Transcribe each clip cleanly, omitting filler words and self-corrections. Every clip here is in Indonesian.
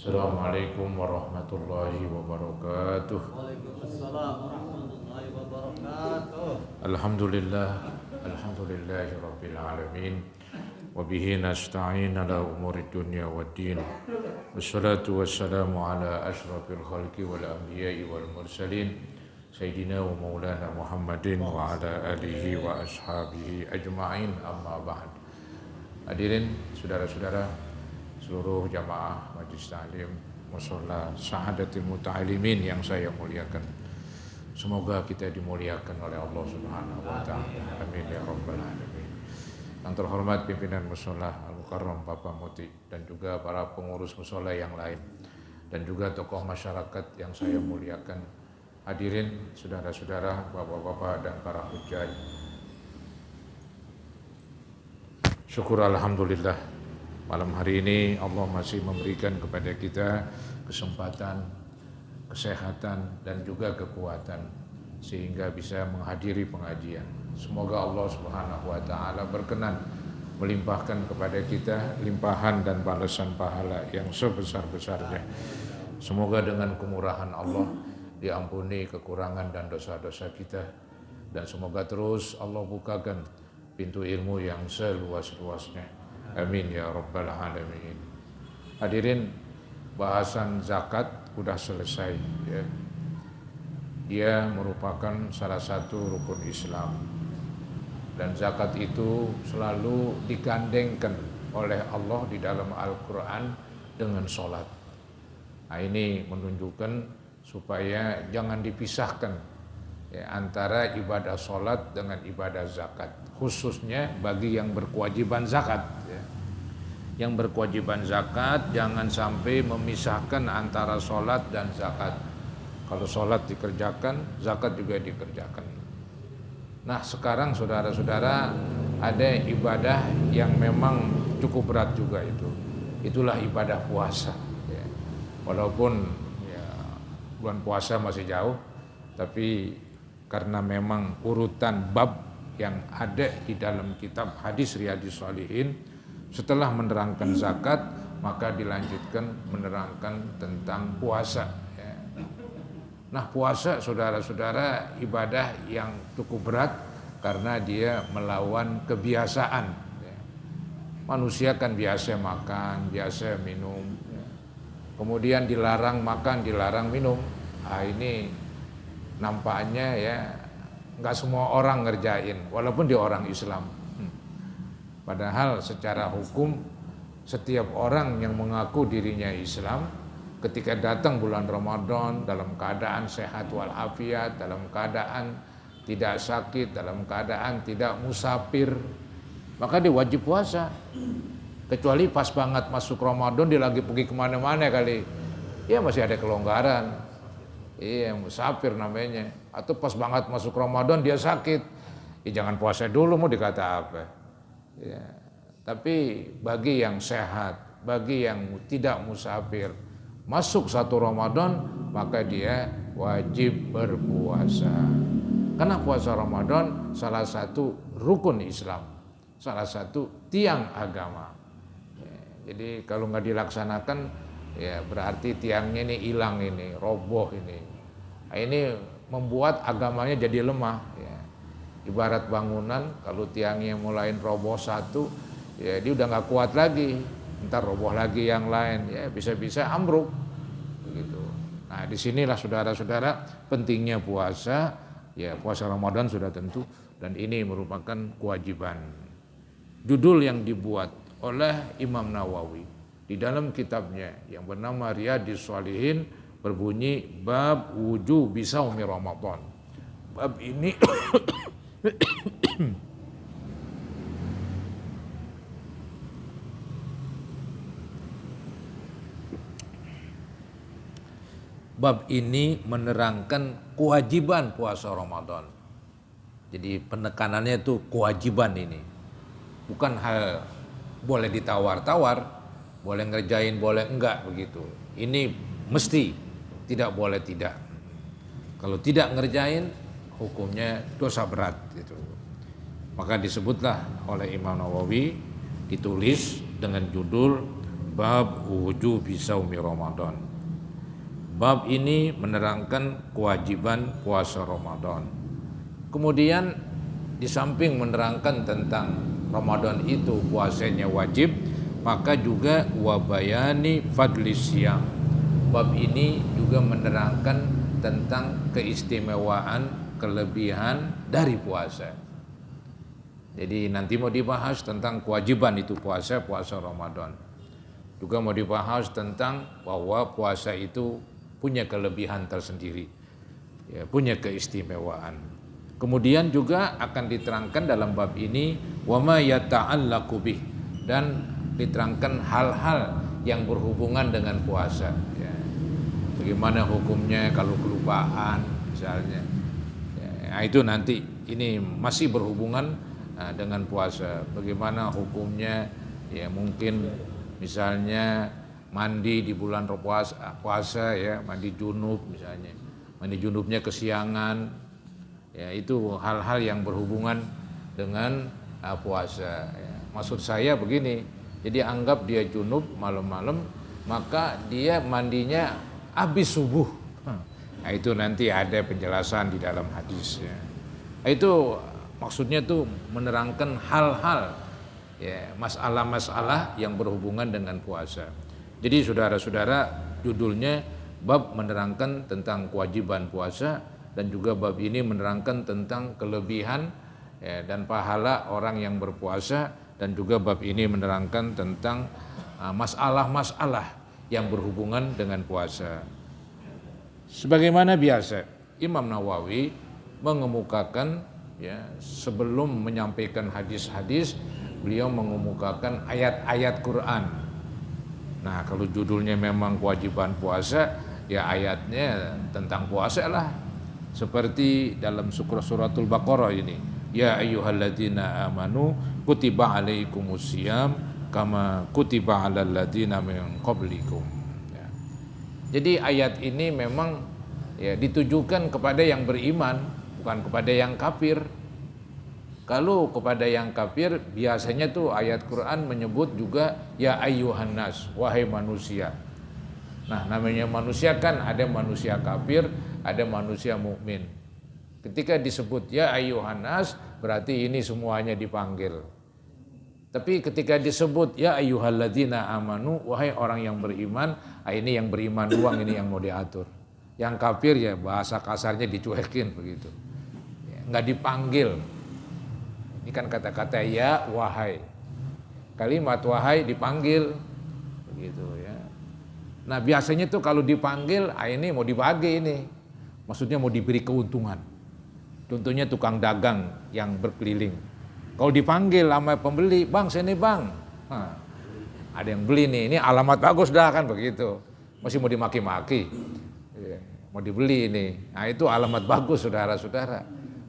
Assalamualaikum warahmatullahi wabarakatuh. Waalaikumsalam warahmatullahi wabarakatuh. Alhamdulillahi rabbil alamin. Wa bihi nasta'in ala umuri dunya waddin. Wassalatu wassalamu ala asyrafil khalqi wal anbiya'i wal mursalin. Sayyidina wa maulana Muhammadin wa ala alihi wa ashabihi ajma'in, amma ba'd. Hadirin saudara-saudara, seluruh jamaah Majelis Ta'lim Mushola Sa'adatil Muta'alimin yang saya muliakan. Semoga kita dimuliakan oleh Allah Subhanahu wa taala. Amin ya rabbal alamin. Yang terhormat pimpinan Mushola Al-Mukarram Bapak Muti dan juga para pengurus mushola yang lain dan juga tokoh masyarakat yang saya muliakan. Hadirin saudara-saudara, bapak-bapak dan para hujjaj. Syukur alhamdulillah, malam hari ini Allah masih memberikan kepada kita kesempatan, kesehatan dan juga kekuatan sehingga bisa menghadiri pengajian. Semoga Allah Subhanahu wa taala berkenan melimpahkan kepada kita limpahan dan balasan pahala yang sebesar-besarnya. Semoga dengan kemurahan Allah diampuni kekurangan dan dosa-dosa kita, dan semoga terus Allah bukakan pintu ilmu yang seluas-luasnya. Amin ya rabbal alamin. Hadirin, bahasan zakat sudah selesai ya. Dia merupakan salah satu rukun Islam, dan zakat itu selalu digandengkan oleh Allah di dalam Al-Quran dengan sholat. Nah, ini menunjukkan supaya jangan dipisahkan ya, antara ibadah sholat dengan ibadah zakat, khususnya bagi yang berkewajiban zakat ya. Yang berkewajiban zakat jangan sampai memisahkan antara sholat dan zakat. Kalau sholat dikerjakan, zakat juga dikerjakan. Nah, sekarang saudara-saudara, ada ibadah yang memang cukup berat juga itu. Itulah ibadah puasa ya. Walaupun ya, bulan puasa masih jauh, tapi karena memang urutan bab yang ada di dalam kitab hadis Riyadhis Shalihin, setelah menerangkan zakat maka dilanjutkan menerangkan tentang puasa ya. Nah, puasa saudara-saudara ibadah yang cukup berat karena dia melawan kebiasaan ya. Manusia kan biasa makan, biasa minum ya. Kemudian dilarang makan, dilarang minum. Ini nampaknya ya nggak semua orang ngerjain, walaupun dia orang Islam. Padahal secara hukum setiap orang yang mengaku dirinya Islam ketika datang bulan Ramadan dalam keadaan sehat walafiat, dalam keadaan tidak sakit, dalam keadaan tidak musafir, maka dia wajib puasa. Kecuali pas banget masuk Ramadan dia lagi pergi kemana-mana kali, ya masih ada kelonggaran. Iya, musafir namanya. Atau pas banget masuk Ramadan dia sakit, ya jangan puasa dulu, mau dikata apa ya. Tapi bagi yang sehat, bagi yang tidak musafir, masuk satu Ramadan maka dia wajib berpuasa. Karena puasa Ramadan salah satu rukun Islam, salah satu tiang agama ya. Jadi kalau nggak dilaksanakan ya berarti tiangnya ini hilang, ini roboh ini. Nah, ini membuat agamanya jadi lemah ya. Ibarat bangunan, kalau tiangnya mulai roboh satu, ya dia udah nggak kuat lagi, ntar roboh lagi yang lain, ya bisa-bisa ambruk, begitu. Nah, disinilah saudara-saudara pentingnya puasa, ya puasa Ramadan sudah tentu, dan ini merupakan kewajiban. Judul yang dibuat oleh Imam Nawawi di dalam kitabnya yang bernama Riyadhis Shalihin berbunyi bab wujubi shaumi Ramadan. Bab ini bab ini menerangkan kewajiban puasa Ramadan. Jadi penekanannya itu kewajiban ini. Bukan hal boleh ditawar-tawar, boleh ngerjain, boleh enggak begitu. Ini mesti, tidak boleh tidak. Kalau tidak ngerjain, hukumnya dosa berat gitu. Maka disebutlah oleh Imam Nawawi, ditulis dengan judul bab wujubi saumi Ramadan. Bab ini menerangkan kewajiban puasa Ramadan. Kemudian di samping menerangkan tentang Ramadan itu puasanya wajib, maka juga wabayani fadlis siyam. Bab ini juga menerangkan tentang keistimewaan, kelebihan dari puasa. Jadi nanti mau dibahas tentang kewajiban itu puasa Ramadan. Juga mau dibahas tentang bahwa puasa itu punya kelebihan tersendiri, ya, punya keistimewaan. Kemudian juga akan diterangkan dalam bab ini wama yata'allaqu bih, dan diterangkan hal-hal yang berhubungan dengan puasa. Ya. Bagaimana hukumnya kalau kelupaan misalnya. Ya, itu nanti ini masih berhubungan dengan puasa. Bagaimana hukumnya, ya mungkin misalnya mandi di bulan puasa ya, mandi junub misalnya, mandi junubnya kesiangan, ya itu hal-hal yang berhubungan dengan puasa. Ya. Maksud saya begini, jadi anggap dia junub malam-malam, maka dia mandinya habis subuh. Nah, itu nanti ada penjelasan di dalam hadis. Ya. Itu maksudnya tuh menerangkan hal-hal, ya masalah-masalah yang berhubungan dengan puasa. Jadi saudara-saudara, judulnya bab menerangkan tentang kewajiban puasa, dan juga bab ini menerangkan tentang kelebihan, ya, dan pahala orang yang berpuasa, dan juga bab ini menerangkan tentang masalah-masalah yang berhubungan dengan puasa. Sebagaimana biasa, Imam Nawawi mengemukakan, ya, sebelum menyampaikan hadis-hadis, beliau mengemukakan ayat-ayat Quran. Nah, kalau judulnya memang kewajiban puasa, ya ayatnya tentang puasa lah. Seperti dalam suratul Baqarah ini, ya ayyuhalladzina amanu kutiba alaikumusiyam kama kutiba alal ladzina min qablikum. Ya. Jadi ayat ini memang, ya, ditujukan kepada yang beriman, bukan kepada yang kafir. Kalau kepada yang kafir, biasanya tuh ayat Quran menyebut juga ya ayyuhan nas, wahai manusia. Nah, namanya manusia kan ada manusia kafir, ada manusia mukmin. Ketika disebut ya ayyuhan nas, berarti ini semuanya dipanggil. Tapi ketika disebut ya ayyuhalladzina amanu, wahai orang yang beriman, ini yang beriman doang, ini yang mau diatur. Yang kafir ya bahasa kasarnya dicuekin begitu. Ya, nggak dipanggil. Ini kan kata-kata ya wahai. Kalimat wahai dipanggil begitu ya. Nah, biasanya tuh kalau dipanggil, ini mau dibagi ini. Maksudnya mau diberi keuntungan. Contohnya tukang dagang yang berkeliling. Kalau dipanggil sama pembeli, "Bang, sini Bang." Nah, ada yang beli nih, ini alamat bagus dah kan begitu. Masih mau dimaki-maki. Mau dibeli ini. Nah, itu alamat bagus saudara-saudara.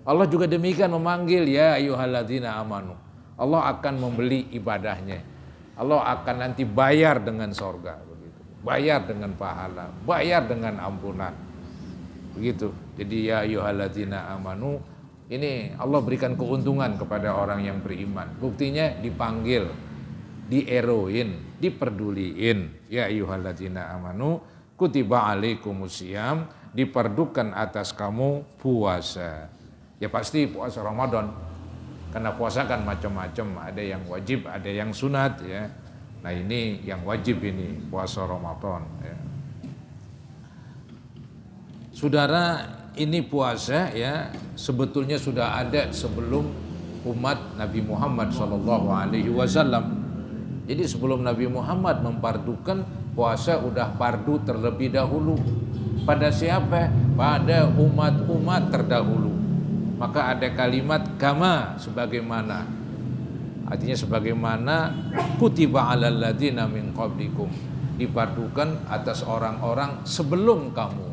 Allah juga demikian memanggil ya ayyuhalladzina amanu. Allah akan membeli ibadahnya. Allah akan nanti bayar dengan sorga begitu. Bayar dengan pahala, bayar dengan ampunan. Begitu. Jadi ya ayyuhalladzina amanu, ini Allah berikan keuntungan kepada orang yang beriman. Buktinya dipanggil, dieroin, diperduliin. Ya ayyuhalladzina amanu kutiba alaikumusiyam, diperdukan atas kamu puasa. Ya pasti puasa Ramadan, karena puasa kan macam-macam, ada yang wajib, ada yang sunat ya. Nah ini yang wajib ini puasa Ramadan ya. Saudara, ini puasa ya sebetulnya sudah ada sebelum umat Nabi Muhammad SAW. Jadi sebelum Nabi Muhammad mempardukan puasa, udah pardu terlebih dahulu. Pada siapa? Pada umat-umat terdahulu. Maka ada kalimat kama, sebagaimana. Artinya sebagaimana kutiba alal ladzina min qablikum, dipardukan atas orang-orang sebelum kamu.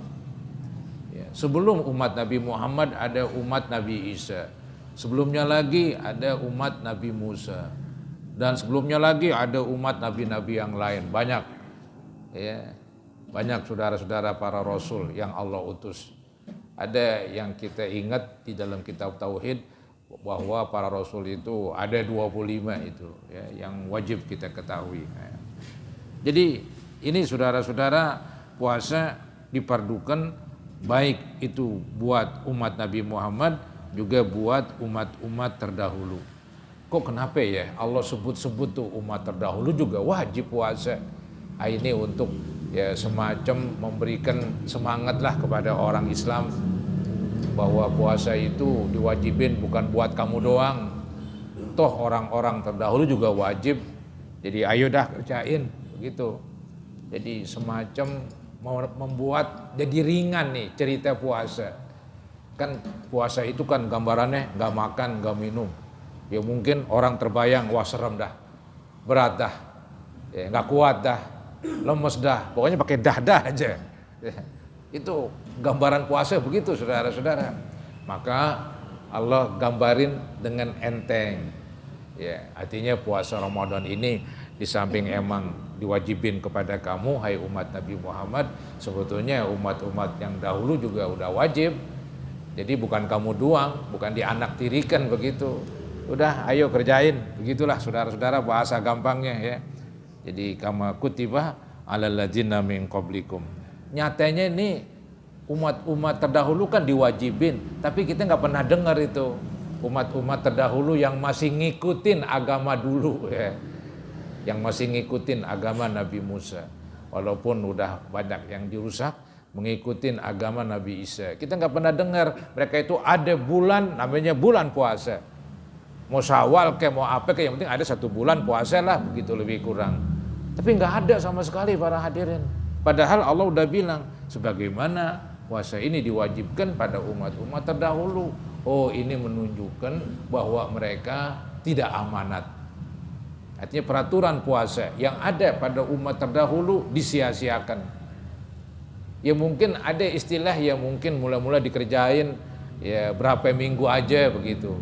Ya, sebelum umat Nabi Muhammad ada umat Nabi Isa. Sebelumnya lagi ada umat Nabi Musa. Dan sebelumnya lagi ada umat nabi-nabi yang lain, banyak. Ya. Banyak saudara-saudara para rasul yang Allah utus. Ada yang kita ingat di dalam kitab Tauhid bahwa para rasul itu ada 25 itu ya, yang wajib kita ketahui. Jadi ini saudara-saudara, puasa dipardukan baik itu buat umat Nabi Muhammad juga buat umat-umat terdahulu. Kok kenapa ya Allah sebut-sebut tuh umat terdahulu juga wajib puasa? Ini untuk ya semacam memberikan semangat lah kepada orang Islam bahwa puasa itu diwajibin bukan buat kamu doang. Toh orang-orang terdahulu juga wajib. Jadi ayo dah kerjain begitu. Jadi semacam membuat jadi ringan nih cerita puasa. Kan puasa itu kan gambarannya nggak makan, nggak minum. Ya mungkin orang terbayang, wah serem dah, berat dah, ya, nggak kuat dah, lemes dah, pokoknya pakai dah aja. Ya, itu gambaran puasa begitu saudara-saudara. Maka Allah gambarin dengan enteng. Ya, artinya puasa Ramadan ini di samping emang diwajibin kepada kamu, hai umat Nabi Muhammad, sebetulnya umat-umat yang dahulu juga udah wajib. Jadi bukan kamu doang, bukan dianaktirikan begitu. Udah ayo kerjain, begitulah saudara-saudara bahasa gampangnya ya. Jadi kama kutiba alal ladzina min qablikum. Nyatanya ini umat-umat terdahulu kan diwajibin, tapi kita nggak pernah dengar itu umat-umat terdahulu yang masih ngikutin agama dulu ya. Yang masih ngikutin agama Nabi Musa. Walaupun udah banyak yang dirusak, mengikutin agama Nabi Isa. Kita nggak pernah dengar mereka itu ada bulan namanya bulan puasa. Mau Syawal kayak mau apa kayak yang penting ada 1 bulan puasa lah, begitu lebih kurang. Tapi nggak ada sama sekali para hadirin. Padahal Allah udah bilang sebagaimana puasa ini diwajibkan pada umat-umat terdahulu. Oh, ini menunjukkan bahwa mereka tidak amanat. Artinya peraturan puasa yang ada pada umat terdahulu disia-siakan. Ya mungkin ada istilah yang mungkin mula-mula dikerjain ya berapa minggu aja begitu.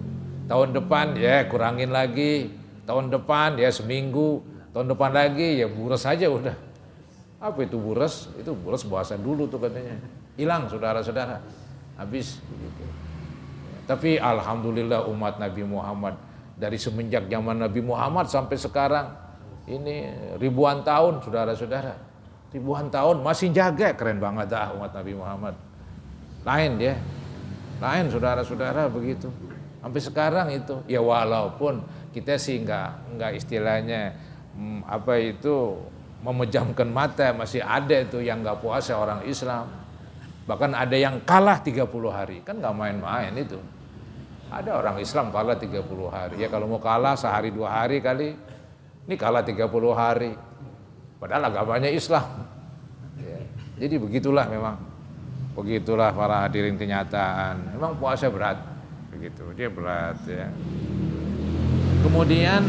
Tahun depan ya kurangin lagi, tahun depan ya seminggu, tahun depan lagi ya buras aja udah. Apa itu buras? Itu buras bahasa dulu tuh katanya. Hilang saudara-saudara, habis begitu. Tapi alhamdulillah umat Nabi Muhammad dari semenjak zaman Nabi Muhammad sampai sekarang ini ribuan tahun saudara-saudara, ribuan tahun masih jaga, keren banget dah umat Nabi Muhammad. Lain dia, lain saudara-saudara begitu. Sampai sekarang itu, ya walaupun kita sih nggak istilahnya apa itu memejamkan mata, masih ada itu yang nggak puasa orang Islam. Bahkan ada yang kalah 30 hari, kan nggak main-main itu. Ada orang Islam kalah 30 hari. Ya kalau mau kalah sehari 2 hari kali, ini kalah 30 hari. Padahal agamanya Islam. Ya, jadi begitulah memang. Begitulah para hadirin kenyataan. Memang puasa berat. Begitu, dia berat ya. Kemudian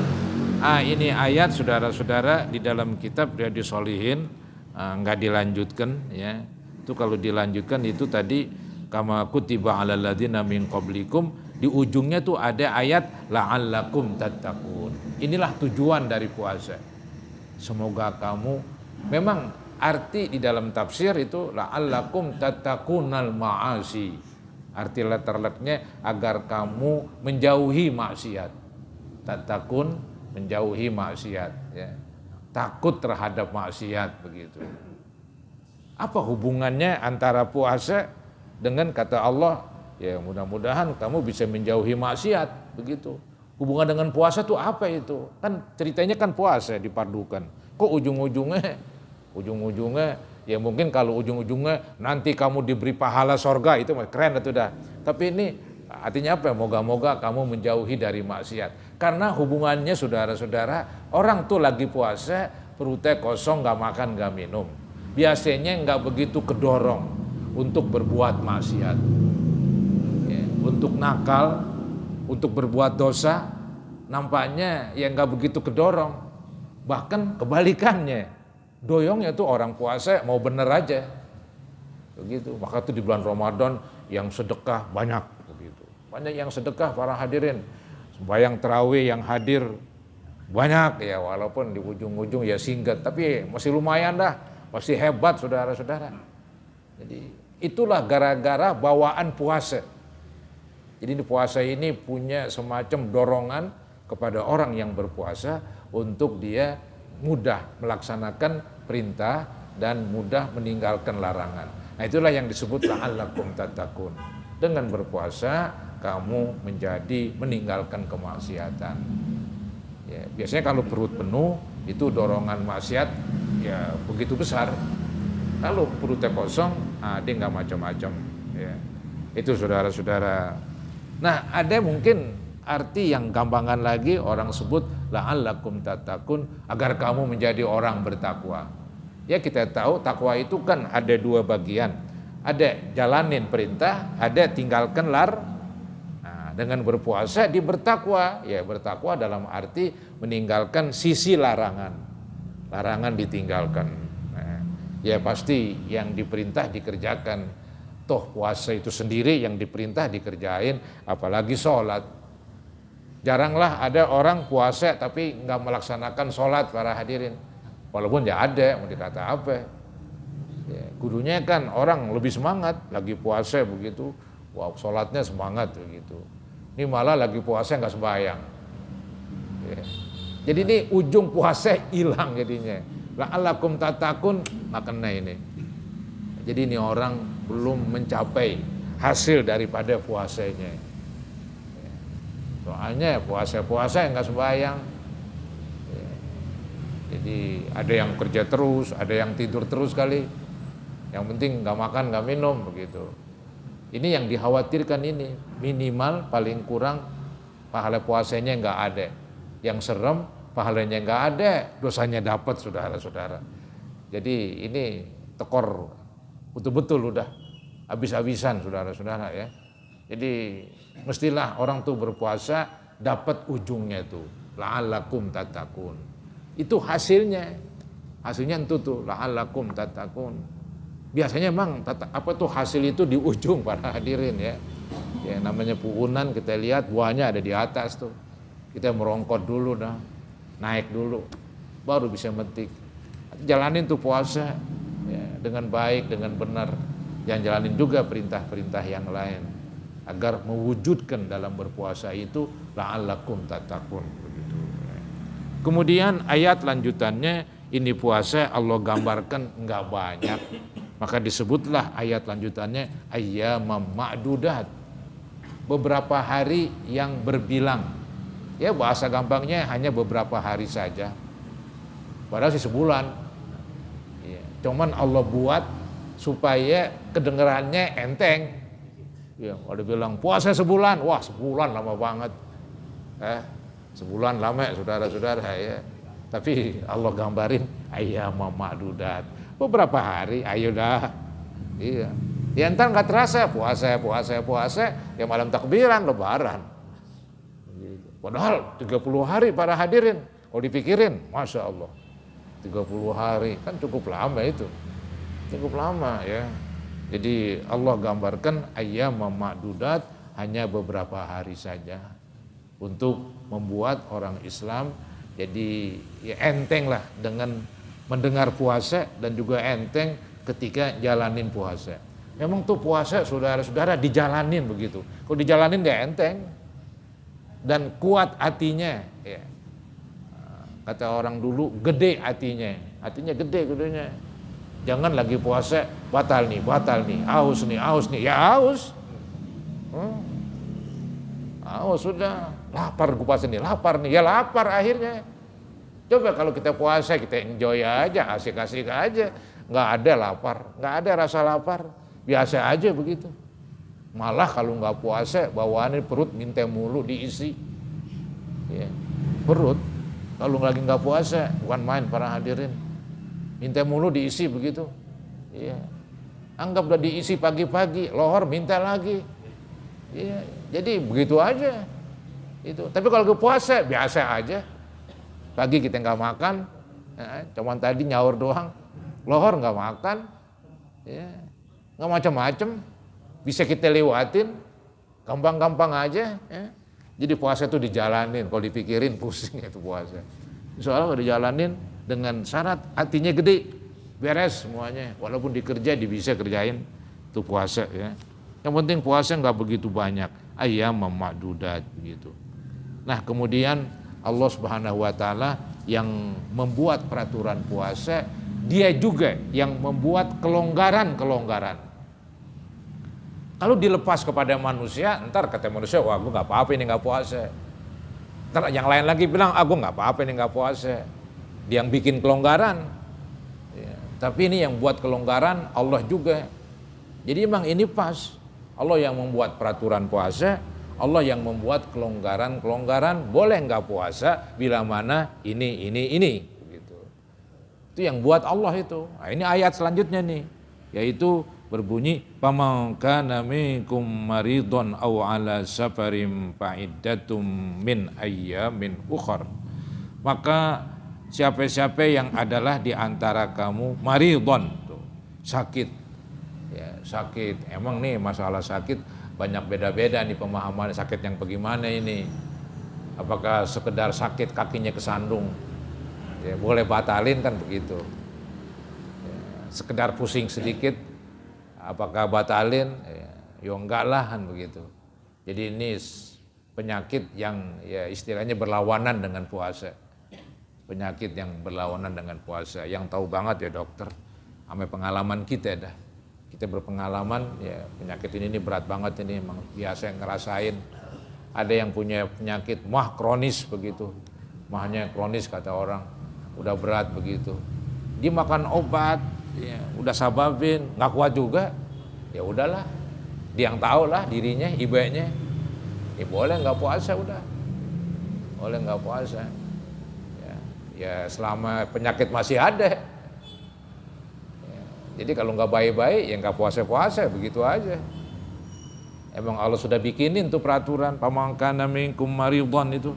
ini ayat saudara-saudara di dalam kitab Riyadhus Shalihin enggak dilanjutkan ya. Itu kalau dilanjutkan itu tadi kama kutiba alal ladzina min qablikum, di ujungnya tuh ada ayat la'allakum tattaqun. Inilah tujuan dari puasa. Semoga kamu, memang arti di dalam tafsir itu la'allakum tattaqunal ma'asi. Arti letternya agar kamu menjauhi maksiat. Tattaqun menjauhi maksiat ya. Takut terhadap maksiat begitu. Apa hubungannya antara puasa dengan kata Allah? Ya mudah-mudahan kamu bisa menjauhi maksiat begitu. Hubungan dengan puasa tuh apa itu? Kan ceritanya kan puasa dipadukan. Kok ujung-ujungnya ya mungkin kalau ujung-ujungnya nanti kamu diberi pahala sorga itu keren itu dah. Tapi ini artinya apa? Moga-moga kamu menjauhi dari maksiat. Karena hubungannya saudara-saudara, orang tuh lagi puasa perutnya kosong, nggak makan, nggak minum. Biasanya nggak begitu kedorong untuk berbuat maksiat. Untuk nakal, untuk berbuat dosa, nampaknya ya nggak begitu kedorong. Bahkan kebalikannya, doyongnya tuh orang puasa mau bener aja, begitu. Maka tuh di bulan Ramadan yang sedekah banyak, begitu. Banyak yang sedekah para hadirin, sembahyang tarawih yang hadir banyak ya, walaupun di ujung-ujung ya singkat, tapi masih lumayan dah, masih hebat saudara-saudara. Jadi itulah gara-gara bawaan puasa. Jadi puasa ini punya semacam dorongan kepada orang yang berpuasa untuk dia mudah melaksanakan perintah dan mudah meninggalkan larangan. Nah itulah yang disebut la'allakum tattaqun. Dengan berpuasa kamu meninggalkan kemaksiatan. Ya, biasanya kalau perut penuh itu dorongan maksiat ya begitu besar. Kalau perutnya kosong, dia nggak macam-macam. Ya. Itu saudara-saudara. Nah ada mungkin arti yang gampangan lagi orang sebut la'allakum tattaqun, agar kamu menjadi orang bertakwa. Ya kita tahu takwa itu kan ada dua bagian. Ada jalanin perintah, ada tinggalkan dengan berpuasa di bertakwa. Ya bertakwa dalam arti meninggalkan sisi larangan. Larangan ditinggalkan. Ya pasti yang diperintah dikerjakan. Toh puasa itu sendiri yang diperintah dikerjain, apalagi sholat. Jaranglah ada orang puasa tapi nggak melaksanakan sholat para hadirin. Walaupun ya ada, mau dikata apa. Ya, kudunya kan orang lebih semangat, lagi puasa begitu, wow sholatnya semangat begitu. Ini malah lagi puasa nggak sembahyang. Ya. Jadi ini ujung puasa hilang jadinya. La'allakum tattaqun makna ini. Jadi ini orang belum mencapai hasil daripada puasanya. Soalnya puasa yang nggak sembahyang. Jadi ada yang kerja terus, ada yang tidur terus kali. Yang penting nggak makan, nggak minum begitu. Ini yang dikhawatirkan ini, minimal paling kurang pahala puasanya nggak ada. Yang serem pahalanya nggak ada, dosanya dapat saudara-saudara. Jadi ini tekor betul-betul udah habis-habisan saudara-saudara ya. Jadi mestilah orang tuh berpuasa dapat ujungnya tuh la'allakum tattaqun. Itu hasilnya itu tuh la'allakum tattaqun. Biasanya emang apa tuh hasil itu di ujung para hadirin ya. Ya namanya puunan kita lihat buahnya ada di atas tuh. Kita merongkot dulu dah. Naik dulu, baru bisa metik. Jalanin tuh puasa ya, dengan baik, dengan benar. Jangan jalanin juga perintah-perintah yang lain, agar mewujudkan dalam berpuasa itu la'allakum tattaqun. Kemudian ayat lanjutannya ini puasa Allah gambarkan enggak banyak, maka disebutlah ayat lanjutannya ayyamam ma'dudat, beberapa hari yang berbilang. Ya bahasa gampangnya hanya beberapa hari saja. Padahal sih sebulan. Ya, cuman Allah buat supaya kedengarannya enteng. Ya, kalau bilang puasa sebulan, wah sebulan lama banget. Sebulan lama saudara-saudara ya. Tapi Allah gambarin ayyamam ma'dudat. Beberapa hari, ayo dah. Iya. Ya entar nggak terasa puasa, ya malam takbiran lebaran. Padahal 30 hari para hadirin, kalau dipikirin, Masya Allah, 30 hari, kan cukup lama itu. Cukup lama ya. Jadi Allah gambarkan ayyamam ma'dudat, hanya beberapa hari saja. Untuk membuat orang Islam, jadi ya enteng lah dengan mendengar puasa dan juga enteng ketika jalanin puasa. Memang tuh puasa saudara-saudara dijalanin begitu. Kalau dijalanin dia enteng. Dan kuat hatinya ya. Kata orang dulu gede hatinya gedenya. Jangan lagi puasa batal nih, aus nih, ya aus. Aus sudah, lapar gue puasa nih, ya lapar akhirnya. Coba kalau kita puasa kita enjoy aja, asik-asik aja, nggak ada lapar, nggak ada rasa lapar, biasa aja begitu. Malah kalau nggak puasa bawaannya perut minta mulu diisi. Ya, perut kalau lagi nggak puasa bukan main para hadirin. Minta mulu diisi begitu. Ya. Anggap udah diisi pagi-pagi, lohor minta lagi. Ya, jadi begitu aja. Itu. Tapi kalau ke puasa biasa aja. Pagi kita nggak makan, ya, cuman tadi nyaur doang. Lohor nggak makan, ya, nggak macam-macam. Bisa kita lewatin, gampang-gampang aja. Ya. Jadi puasa itu dijalanin, kalau dipikirin pusing itu puasa. Soalnya kalau dijalanin dengan syarat hatinya gede, beres semuanya. Walaupun dikerja, bisa kerjain itu puasa. Ya. Yang penting puasa nggak begitu banyak, ayyamam ma'dudat gitu. Nah kemudian Allah Subhanahu Wa Taala yang membuat peraturan puasa, dia juga yang membuat kelonggaran-kelonggaran. Kalau dilepas kepada manusia, ntar kata manusia, wah gue nggak apa-apa ini nggak puasa. Ntar yang lain lagi bilang, gue nggak apa-apa ini nggak puasa. Dia yang bikin kelonggaran. Ya, tapi ini yang buat kelonggaran Allah juga. Jadi emang ini pas. Allah yang membuat peraturan puasa, Allah yang membuat kelonggaran-kelonggaran, boleh nggak puasa bila mana ini. Begitu. Itu yang buat Allah itu. Nah, ini ayat selanjutnya nih, yaitu berbunyi, "Faman kana minkum maridun aw ala safarin fa'iddatum min ayyamin ukhar." Maka siapa-siapa yang adalah di antara kamu maridun, sakit. Ya, sakit. Emang nih masalah sakit banyak beda-beda nih pemahaman sakit yang bagaimana ini. Apakah sekedar sakit kakinya kesandung? Ya, boleh batalin kan begitu. Ya, sekedar pusing sedikit, apakah batalin? Ya enggak lah kan begitu. Jadi ini penyakit yang ya istilahnya berlawanan dengan puasa. Penyakit yang berlawanan dengan puasa. Yang tahu banget ya dokter, sama pengalaman kita dah. Kita berpengalaman ya penyakit ini berat banget ini, emang biasa yang ngerasain. Ada yang punya penyakit mah kronis begitu. Mahnya kronis kata orang, udah berat begitu. Dia makan obat, ya, udah sababin, nggak kuat juga. Ya udahlah, dia yang tahu lah dirinya, ibunya. Ya boleh nggak puasa udah. Boleh nggak puasa. Ya selama penyakit masih ada. Jadi kalau nggak baik-baik ya nggak puasa-puasa begitu aja. Emang Allah sudah bikinin tuh peraturan faman kana minkum maridun itu.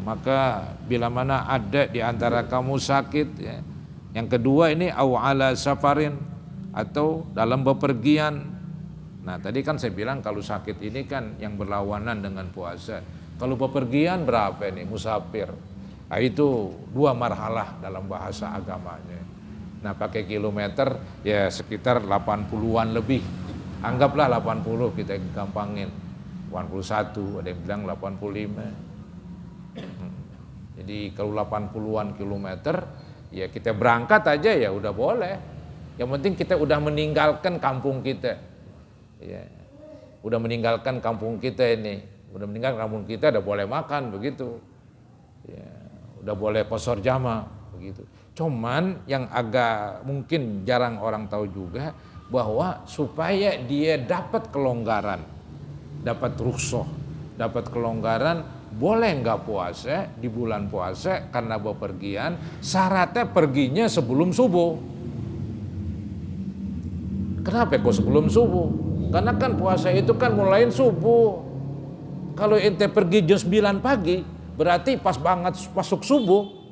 Maka bila mana ada di antara kamu sakit ya. Yang kedua ini au ala safarin atau dalam bepergian. Nah, tadi kan saya bilang kalau sakit ini kan yang berlawanan dengan puasa. Kalau bepergian berapa ini musafir? Nah, itu 2 marhalah dalam bahasa agamanya. Nah pakai kilometer ya sekitar 80-an lebih. Anggaplah 80 kita gampangin. 81, ada yang bilang 85. Jadi kalau 80-an kilometer ya kita berangkat aja ya udah boleh. Yang penting kita udah meninggalkan kampung kita. Ya. Udah meninggalkan kampung kita ini. Udah meninggalkan kampung kita udah boleh makan begitu. Ya. Udah boleh qashar jama begitu. Cuman yang agak mungkin jarang orang tahu juga bahwa supaya dia dapat kelonggaran, dapat rukhsah, dapat kelonggaran, boleh nggak puasa di bulan puasa karena bepergian, syaratnya perginya sebelum subuh. Kenapa kok sebelum subuh? Karena kan puasa itu kan mulain subuh. Kalau ente pergi jam 9 pagi, berarti pas banget masuk subuh.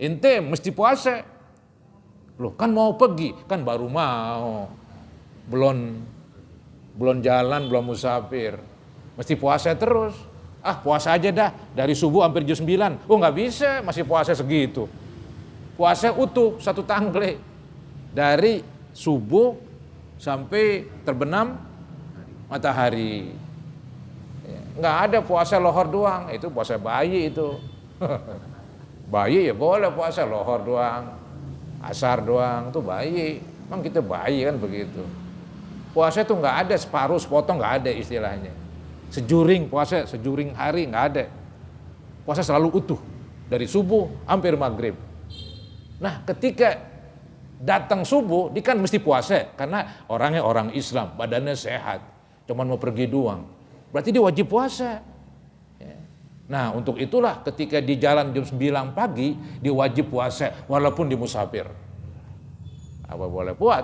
Ente mesti puasa. Loh kan mau pergi, kan baru mau. Belum jalan, belum musafir. Mesti puasa terus. Puasa aja dah, dari subuh hampir jam 9. Oh nggak bisa, masih puasa segitu. Puasa utuh, 1 tangle. Dari subuh sampai terbenam matahari. Nggak ada puasa lohor doang, itu puasa bayi itu. Bayi ya boleh puasa lohor doang, asar doang, tuh bayi. Emang kita bayi kan begitu. Puasa itu nggak ada separuh, sepotong nggak ada istilahnya. Sejuring puasa, sejuring hari nggak ada. Puasa selalu utuh dari subuh hampir maghrib. Nah ketika datang subuh, dia kan mesti puasa karena orangnya orang Islam, badannya sehat, cuman mau pergi doang. Berarti dia wajib puasa. Nah untuk itulah ketika di jalan jam 9 pagi dia wajib puasa walaupun di musafir. Apa boleh buat?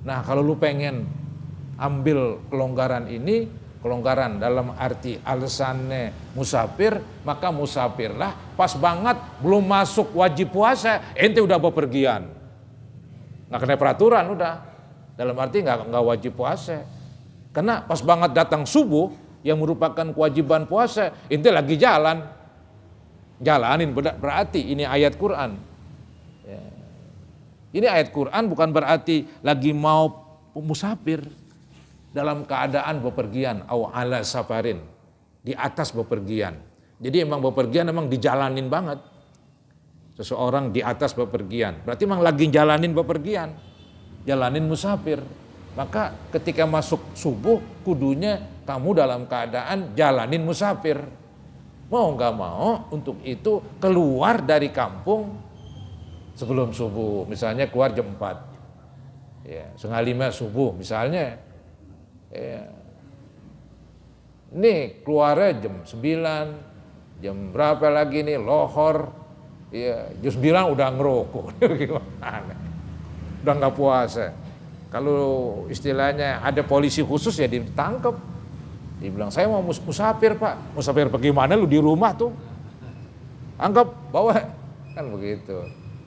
Nah kalau lu pengen ambil kelonggaran ini, kelonggaran dalam arti alasannya musafir, maka musafirlah pas banget belum masuk wajib puasa, ente udah bepergian. Nggak kena peraturan udah. Dalam arti nggak wajib puasa. Karena pas banget datang subuh, yang merupakan kewajiban puasa, ente lagi jalanin berarti ini ayat Quran. Ya. Ini ayat Quran bukan berarti lagi mau musafir dalam keadaan bepergian, au ala safarin, di atas bepergian. Jadi emang bepergian emang dijalanin banget. seseorang di atas bepergian, berarti memang lagi jalanin bepergian, jalanin musafir. Maka ketika masuk subuh, kudunya kamu dalam keadaan jalanin musafir. Mau nggak mau, untuk itu keluar dari kampung sebelum subuh. Misalnya keluar jam 4, ya, 4:30 subuh misalnya. Ya. Ini keluarnya jam 9, jam berapa lagi nih, lohor. Ya, jam 9 udah ngerokok. Gimana? Udah nggak puasa. Kalau istilahnya ada polisi khusus ya ditangkap. Dibilang saya mau musafir pak. Musafir bagaimana, lu di rumah tuh. Anggap bawa, kan begitu.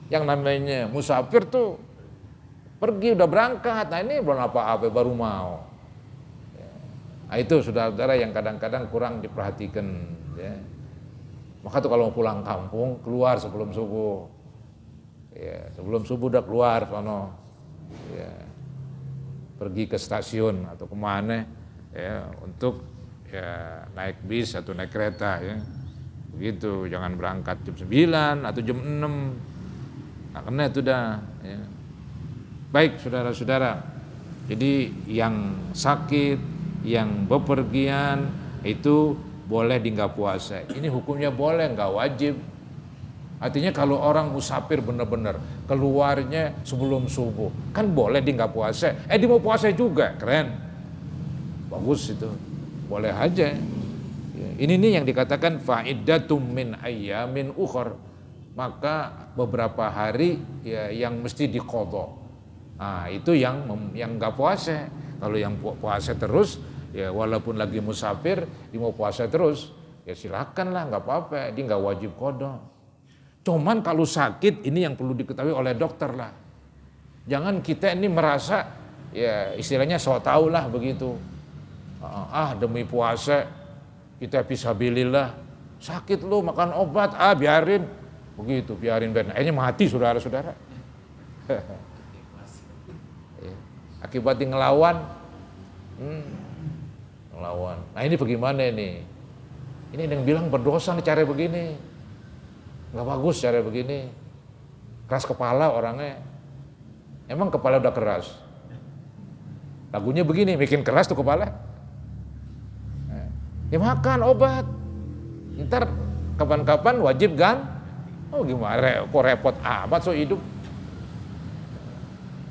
Yang namanya musafir tuh pergi udah berangkat. Nah ini belum apa-apa baru mau. Nah itu saudara-saudara yang kadang-kadang kurang diperhatikan. Ya. Maka tuh kalau mau pulang kampung keluar sebelum subuh. Ya, sebelum subuh udah keluar sono. Ya. Pergi ke stasiun atau kemana ya, untuk ya naik bis atau naik kereta ya. Begitu, jangan berangkat jam 9 atau jam 6. Nah, karena itu dah ya. Baik saudara-saudara. Jadi yang sakit, yang bepergian itu boleh di nggak puasa. Ini hukumnya boleh, nggak wajib. Artinya kalau orang musafir benar-benar keluarnya sebelum subuh, kan boleh di nggak puasa. Dia mau puasa juga, keren, bagus itu, boleh aja. Ini nih yang dikatakan fa'iddatum min ayyamin ukhar. Maka beberapa hari ya yang mesti diqadha. Nah itu yang nggak puasa. Kalau yang puasa terus, ya walaupun lagi musafir, dia mau puasa terus, ya silakan lah, nggak apa-apa, dia nggak wajib qadha. Cuman kalau sakit ini yang perlu diketahui oleh dokter lah. Jangan kita ini merasa ya istilahnya sok tahu lah begitu. Demi puasa kita fisabilillah. Sakit lu makan obat, biarin. Begitu, biarin. Akhirnya mati saudara-saudara. Akibatnya ngelawan. Ngelawan. Nah ini bagaimana ini? Ini yang bilang berdosa nih cara begini. Nggak bagus cara begini, keras kepala orangnya. Emang kepala udah keras, lagunya begini, bikin keras tuh kepala. Ya makan obat, ntar kapan-kapan wajib kan? Oh gimana, kok repot amat so hidup.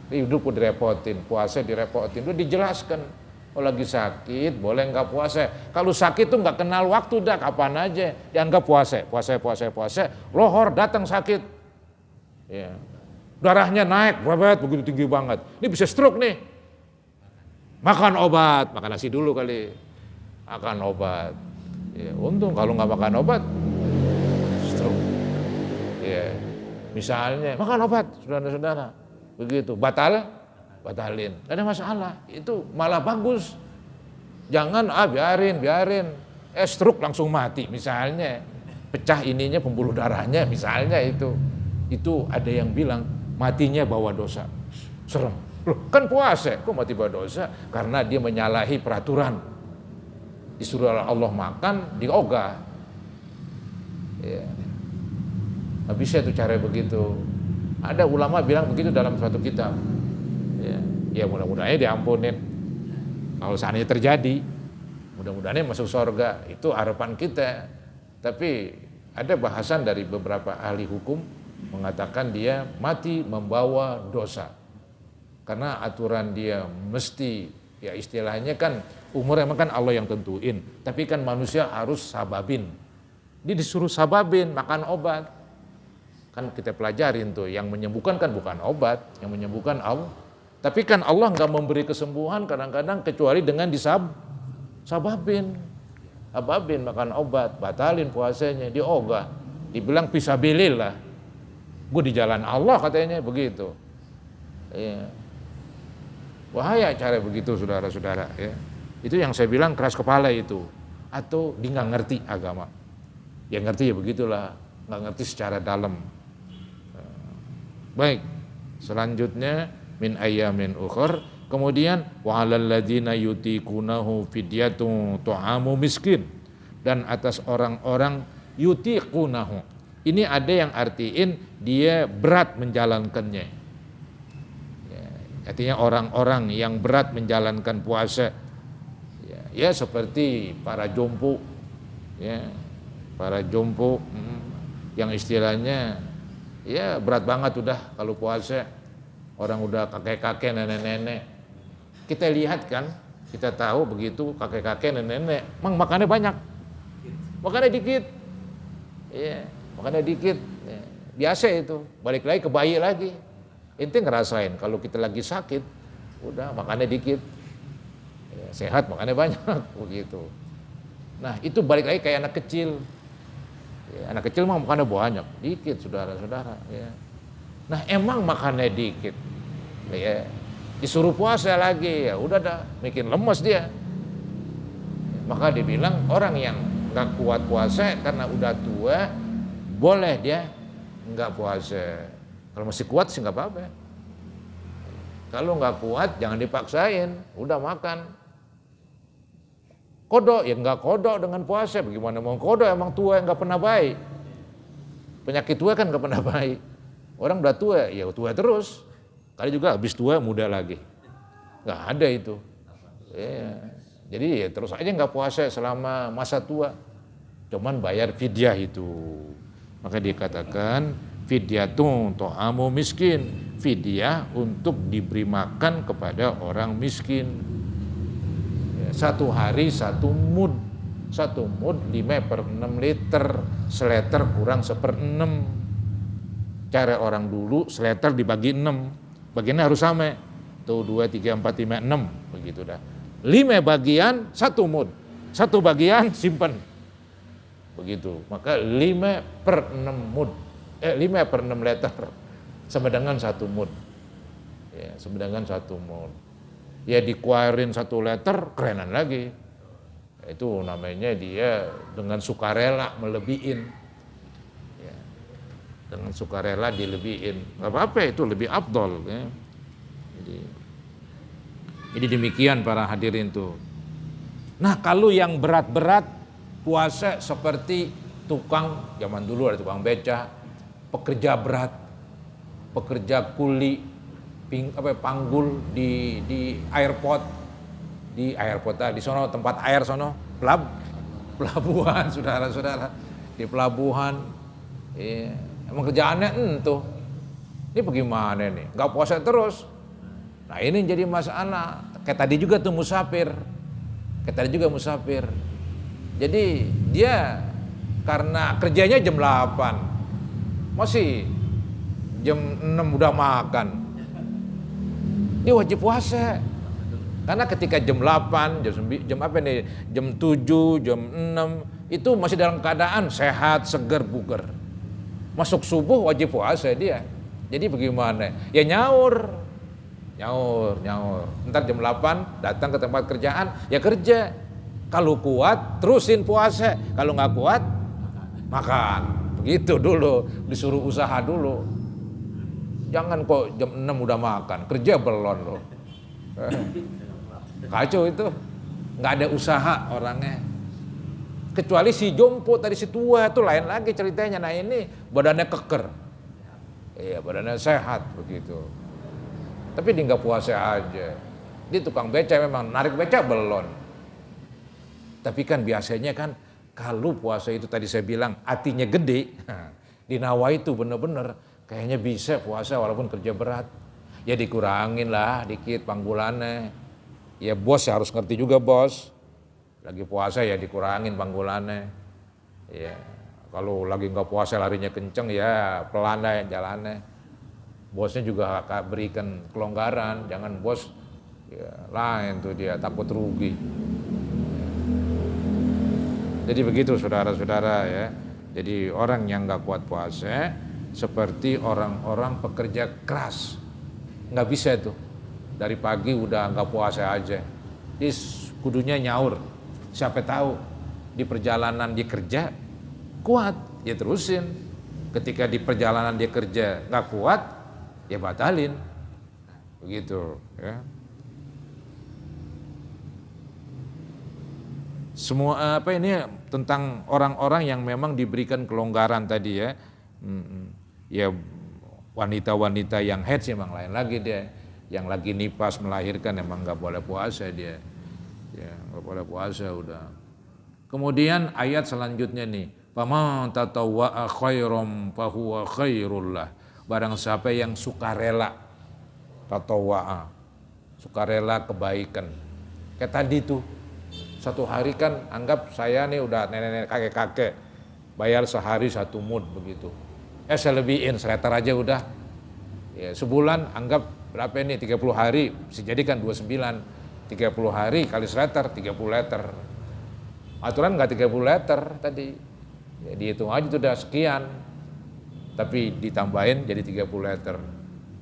Hidup udah direpotin, puasa direpotin, udah dijelaskan. Kalau lagi sakit boleh nggak puasa. Kalau sakit tuh nggak kenal waktu dah, kapan aja dianggap puasa. Lohor datang sakit, ya. Darahnya naik, begitu tinggi banget. Ini bisa stroke nih. Makan obat, makan nasi dulu kali. Makan obat. Ya, untung kalau nggak makan obat, stroke. Ya, misalnya makan obat, saudara-saudara, begitu batalin, tidak ada masalah, itu malah bagus. Jangan biarin, stroke langsung mati misalnya, pecah ininya pembuluh darahnya misalnya itu ada yang bilang matinya bawa dosa, serem. Loh, kan puasa, kok mati bawa dosa? Karena dia menyalahi peraturan. Disuruh Allah makan, diogah. Ya. Nggak bisa itu cara begitu. Ada ulama bilang begitu dalam suatu kitab. Ya mudah-mudahan diampunin. Kalau seandainya terjadi, mudah-mudahan masuk surga, itu harapan kita. Tapi ada bahasan dari beberapa ahli hukum mengatakan dia mati membawa dosa. Karena aturan dia mesti, ya istilahnya kan umur emang kan Allah yang tentuin. Tapi kan manusia harus sababin. Dia disuruh sababin, makan obat. Kan kita pelajarin tuh, yang menyembuhkan kan bukan obat, yang menyembuhkan Allah. Tapi kan Allah nggak memberi kesembuhan kadang-kadang kecuali dengan disababin. Sababin makan obat, batalin puasanya, diogah. Dibilang fisabilillah. Gue di jalan Allah katanya begitu. Ya. Bahaya cara begitu saudara-saudara. Ya. Itu yang saya bilang keras kepala itu. Atau dia nggak ngerti agama. Dia ngerti ya begitulah, nggak ngerti secara dalam. Baik, selanjutnya min ayyamin ukhar, kemudian wa 'alal ladzina yutiqunahu fidyatun ta'amu miskin, dan atas orang-orang yutiqunahu, Ini ada yang artiin dia berat menjalankannya. Ya, artinya orang-orang yang berat menjalankan puasa, ya seperti para jompo, ya para jompo yang istilahnya ya berat banget udah kalau puasa, orang udah kakek-kakek, nenek-nenek. Kita lihat kan, kita tahu begitu kakek-kakek, nenek-nenek, makannya banyak, makannya dikit, ya makannya dikit, ya. Biasa itu, balik lagi ke bayi lagi. Ente ngerasain kalau kita lagi sakit, udah makannya dikit, ya, sehat makannya banyak, begitu. Nah itu balik lagi kayak anak kecil. Ya, anak kecil mah makannya banyak, dikit saudara-saudara. Ya. Nah emang makannya dikit, ya disuruh puasa lagi, ya udah dah, bikin lemes dia. Maka dibilang orang yang nggak kuat puasa karena udah tua, boleh dia nggak puasa. Kalau masih kuat sih nggak apa-apa. Kalau nggak kuat jangan dipaksain, udah makan. Kodok ya nggak kodok dengan puasa, bagaimana mau kodok, emang tua nggak pernah baik. Penyakit tua kan nggak pernah baik. Orang udah tua ya tua terus, kali juga habis tua muda lagi, nggak ada itu. Ya. Jadi ya terus aja nggak puasa selama masa tua, cuman bayar fidyah itu. Maka dikatakan fidyatun ta'amu miskin, fidyah untuk diberi makan kepada orang miskin. Satu hari 1 mud, 1 mud 5/6 liter, seliter kurang 1/6. Cara orang dulu seliter dibagi 6, bagiannya harus sama, tuh 2, 3, 4, 5, 6, begitu dah. 5 bagian 1 mud, 1 bagian simpen, begitu. Maka 5/6 mud, 5/6 liter, sama dengan 1 mud, ya, sama dengan 1 mud. Ya dikeluarin 1 liter, kerenan lagi. Itu namanya dia dengan sukarela melebihin. Ya, dengan sukarela dilebihin. Gak apa-apa, itu lebih afdol. Ya. Jadi demikian para hadirin tuh. Nah kalau yang berat-berat puasa seperti tukang, zaman dulu ada tukang beca, pekerja berat, pekerja kuli, panggul di airport, di sono tempat air sono, pelabuhan saudara-saudara, di pelabuhan. Emang kerjaannya entuh. Ini bagaimana nih? Nggak puasa terus. Nah ini jadi masalah. Kayak tadi juga tuh musafir. Jadi dia karena kerjanya jam 8, masih jam 6 udah makan. Dia wajib puasa. Karena ketika jam 8, jam 7, jam 6 itu masih dalam keadaan sehat, segar, bugar. Masuk subuh wajib puasa dia. Jadi bagaimana? Ya nyaur. Ntar jam 8 datang ke tempat kerjaan, ya kerja. Kalau kuat terusin puasa, kalau nggak kuat makan. Begitu dulu, disuruh usaha dulu. Jangan kok jam 6 udah makan, kerja belum loh. Kacau itu, nggak ada usaha orangnya. Kecuali si jompo tadi, si tua itu lain lagi ceritanya. Nah ini badannya keker, iya badannya sehat begitu. Tapi dia nggak puasa aja. Dia tukang beca memang, narik beca belum. Tapi kan biasanya kan kalau puasa itu tadi saya bilang hatinya gede, di Nawa itu bener-bener kayaknya bisa puasa walaupun kerja berat. Ya dikurangin lah dikit panggulannya. Ya bos harus ngerti juga bos. Lagi puasa ya dikurangin panggulannya. Ya kalau lagi nggak puasa larinya kenceng ya pelan ya jalannya. Bosnya juga berikan kelonggaran. Jangan bos ya, lain tuh dia takut rugi. Jadi begitu saudara-saudara ya. Jadi orang yang nggak kuat puasa seperti orang-orang pekerja keras, nggak bisa tuh dari pagi udah nggak puasa aja. Dia kudunya nyaur. Siapa tahu di perjalanan dia kerja kuat, ya terusin. Ketika di perjalanan dia kerja nggak kuat, ya batalin. Begitu ya. Semua apa ini tentang orang-orang yang memang diberikan kelonggaran tadi ya. Ya wanita-wanita yang haid sih memang lain lagi dia. Yang lagi nifas melahirkan emang nggak boleh puasa dia. Ya nggak boleh puasa udah. Kemudian ayat selanjutnya nih, faman tatawwa'a khairam fahuwa khairul lah. Barang siapa yang sukarela, tatawwa'a, sukarela kebaikan. Kayak tadi tuh, satu hari kan anggap saya nih udah nenek-nenek kakek-kakek, bayar sehari 1 mud begitu. Saya lebihin seretar aja udah. Ya, sebulan anggap berapa ini 30 hari, bisa jadi kan 29, 30 hari kali seretar 30 liter. Aturan nggak 30 liter tadi, ya, dihitung aja itu udah sekian, tapi ditambahin jadi 30 liter.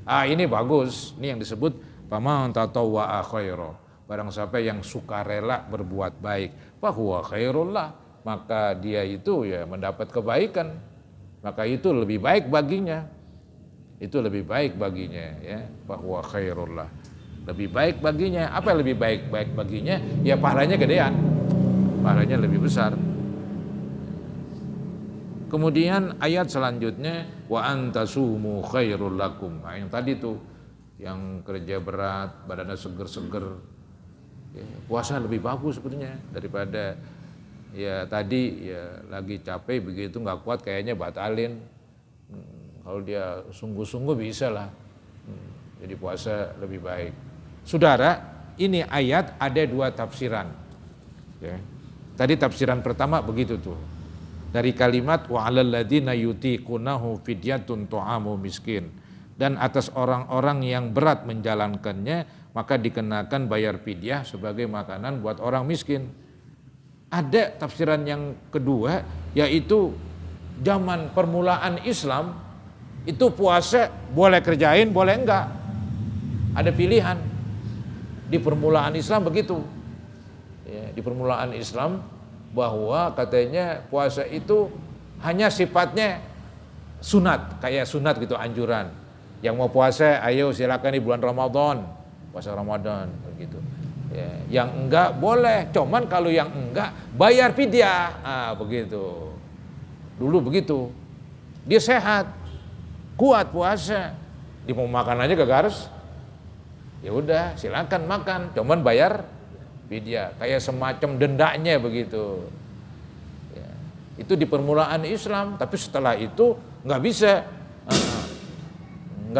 Ini bagus, ini yang disebut faman tatawwa'a khairan. Barang siapa yang sukarela berbuat baik, fahuwa khairul lah, maka dia itu ya mendapat kebaikan, maka itu lebih baik baginya. Itu lebih baik baginya ya, fahuwa khairul lah. Lebih baik baginya. Apa yang lebih baik baginya? Ya pahalanya gedean. Pahalanya lebih besar. Kemudian ayat selanjutnya wa antasumu khairul lakum. Yang tadi tuh yang kerja berat, badannya seger-seger. Ya, puasa lebih bagus sebenarnya daripada ya tadi ya lagi capek begitu nggak kuat kayaknya batalin. Kalau dia sungguh-sungguh bisa lah. Jadi puasa lebih baik. Saudara, ini ayat ada 2 tafsiran. Ya. Tadi tafsiran pertama begitu tuh. Dari kalimat wa 'alal ladzina yutiqunahu fidyatun tu'amu miskin. Dan atas orang-orang yang berat menjalankannya maka dikenakan bayar fidyah sebagai makanan buat orang miskin. Ada tafsiran yang kedua yaitu zaman permulaan Islam itu puasa boleh kerjain boleh enggak. Ada pilihan. Di permulaan Islam begitu. Ya, di permulaan Islam bahwa katanya puasa itu hanya sifatnya sunat, kayak sunat gitu anjuran. Yang mau puasa ayo silakan di bulan Ramadan, puasa Ramadan begitu. Ya, yang enggak boleh, cuman kalau yang enggak bayar fidyah. Begitu. Dulu begitu. Dia sehat, kuat puasa, dia mau makan aja gak harus. Ya udah silakan makan, cuman bayar fidyah, kayak semacam dendanya begitu. Ya, itu di permulaan Islam, tapi setelah itu nggak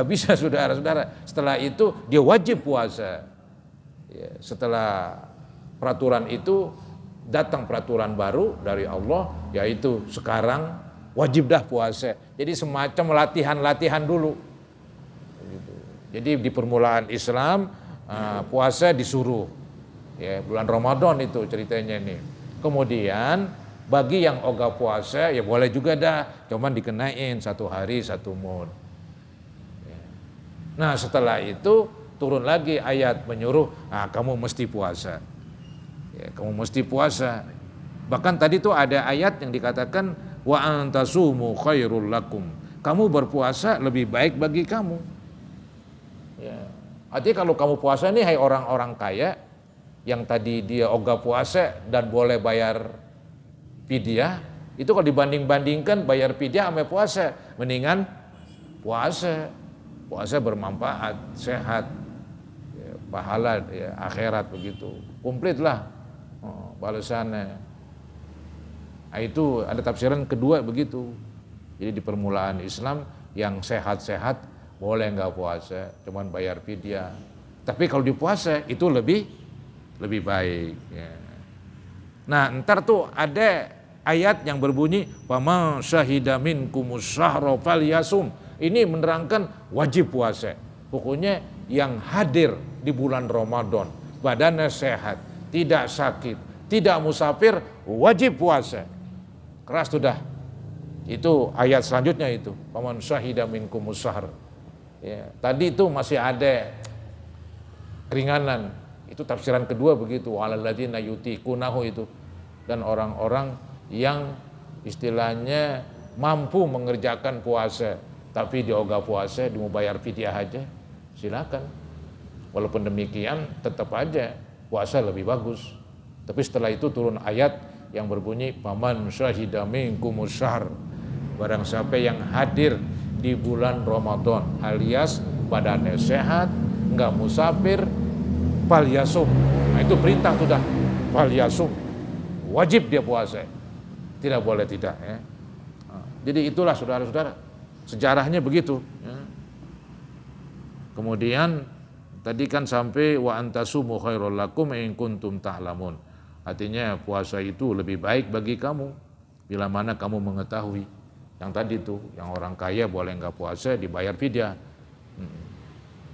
bisa saudara-saudara. Setelah itu dia wajib puasa. Ya, setelah peraturan itu datang peraturan baru dari Allah, yaitu sekarang wajib dah puasa. Jadi semacam latihan dulu. Jadi di permulaan Islam puasa disuruh. Ya, bulan Ramadan itu ceritanya nih. Kemudian bagi yang ogah puasa ya boleh juga dah, cuman dikenain 1 hari 1 mud. Ya. Nah setelah itu turun lagi ayat menyuruh, kamu mesti puasa. Ya, kamu mesti puasa. Bahkan tadi tuh ada ayat yang dikatakan wa antasumu khairul lakum. Kamu berpuasa lebih baik bagi kamu. Ya. Artinya kalau kamu puasa nih hai orang-orang kaya yang tadi dia ogah puasa dan boleh bayar fidyah, itu kalau dibanding-bandingkan bayar fidyah sama puasa, mendingan puasa. Puasa bermanfaat, sehat, ya, pahala ya, akhirat begitu. Komplit lah balasannya. Itu ada tafsiran kedua begitu. Jadi di permulaan Islam yang sehat-sehat boleh nggak puasa, cuman bayar fidyah. Tapi kalau di puasa itu lebih baik. Ya. Nah, ntar tuh ada ayat yang berbunyi faman syahida minkumus syahra falyasum. Ini menerangkan wajib puasa. Pokoknya yang hadir di bulan Ramadan, badannya sehat, tidak sakit, tidak musafir, wajib puasa. Keras sudah. Itu ayat selanjutnya itu faman syahida minkumus syahra. Ya, tadi itu masih ada keringanan. Itu tafsiran kedua begitu, walalladzina yutiqunahu itu. Dan orang-orang yang istilahnya mampu mengerjakan puasa, tapi dia ogah puasa, dia mau bayar fidyah aja, silakan. Walaupun demikian tetap aja puasa lebih bagus. Tapi setelah itu turun ayat yang berbunyi faman syahida minkumus syahr. barang siapa yang hadir di bulan Ramadan alias badannya sehat, enggak musafir, falyasum. Nah, itu perintah sudah, falyasum. Wajib dia puasa. Tidak boleh tidak ya. Jadi itulah saudara-saudara, sejarahnya begitu ya. Kemudian tadi kan sampai wa antasumu khairul lakum in kuntum ta'lamun. Artinya puasa itu lebih baik bagi kamu bila mana kamu mengetahui. Yang tadi tuh, yang orang kaya boleh enggak puasa dibayar fidyah.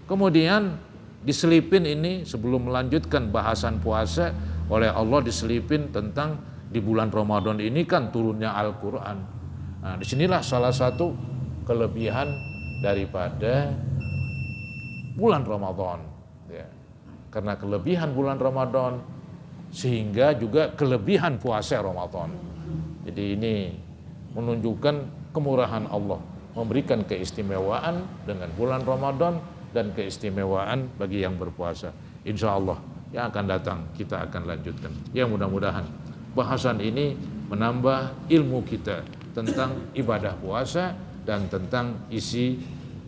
Kemudian diselipin ini sebelum melanjutkan bahasan puasa oleh Allah, diselipin tentang di bulan Ramadan ini kan turunnya Al-Quran. Nah, disinilah salah satu kelebihan daripada bulan Ramadan. Ya. Karena kelebihan bulan Ramadan sehingga juga kelebihan puasa Ramadan. Jadi ini menunjukkan kemurahan Allah, memberikan keistimewaan dengan bulan Ramadan dan keistimewaan bagi yang berpuasa. Insya Allah yang akan datang kita akan lanjutkan. Ya mudah-mudahan bahasan ini menambah ilmu kita tentang ibadah puasa dan tentang isi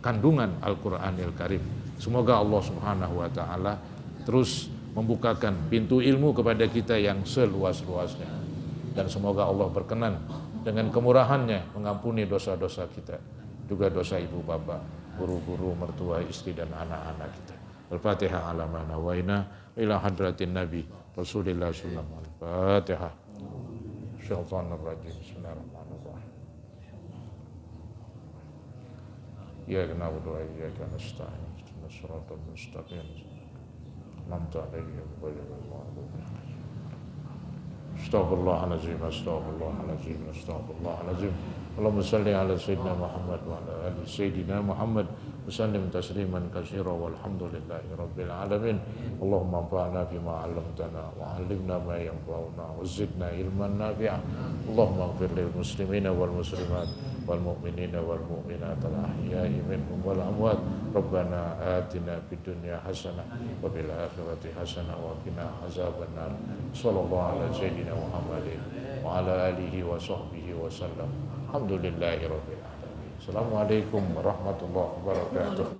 kandungan Al-Quranil Karim. Semoga Allah Subhanahu wa Ta'ala terus membukakan pintu ilmu kepada kita yang seluas-luasnya, dan semoga Allah berkenan dengan kemurahannya mengampuni dosa-dosa kita, juga dosa ibu bapak, guru-guru, mertua, istri dan anak-anak kita. Al-Fatihah ala ma nawaina ila hadratin Nabi Rasulillah sallallahu alaihi wasallam. Al-Fatihah. Syaitanir rajim. Bismillahirrahmanirrahim. Ya na'budu wa iyyaka nasta'in. Ihdinas siratal mustaqim. An'amta 'alaihim ghairil maghdubi 'alaihim. Astaghfirullahaladzim, astaghfirullahaladzim, astaghfirullahaladzim. Allahumma salli ala Sayyidina Muhammad wa ala ali Sayyidina Muhammad wa sallim tasliman katsira walhamdulillahi rabbil alamin. Allahumma anfa'na bima 'allamtana wa 'allimna ma yanfa'una wa zidna ilman nafi'a. Allahumma ighfir lil muslimina wal muslimat wal mu'minina wal mu'minat al ahya'i minhum wal amwat. Rabbana atina fid dunya hasanah wa fil akhirati hasanah wa qina azabannar. Sallallahu ala Sayyidina Muhammadin wa ala alihi wa sahbihi wa sallam. Alhamdulillahirabbil alamin. Assalamualaikum warahmatullahi wabarakatuh.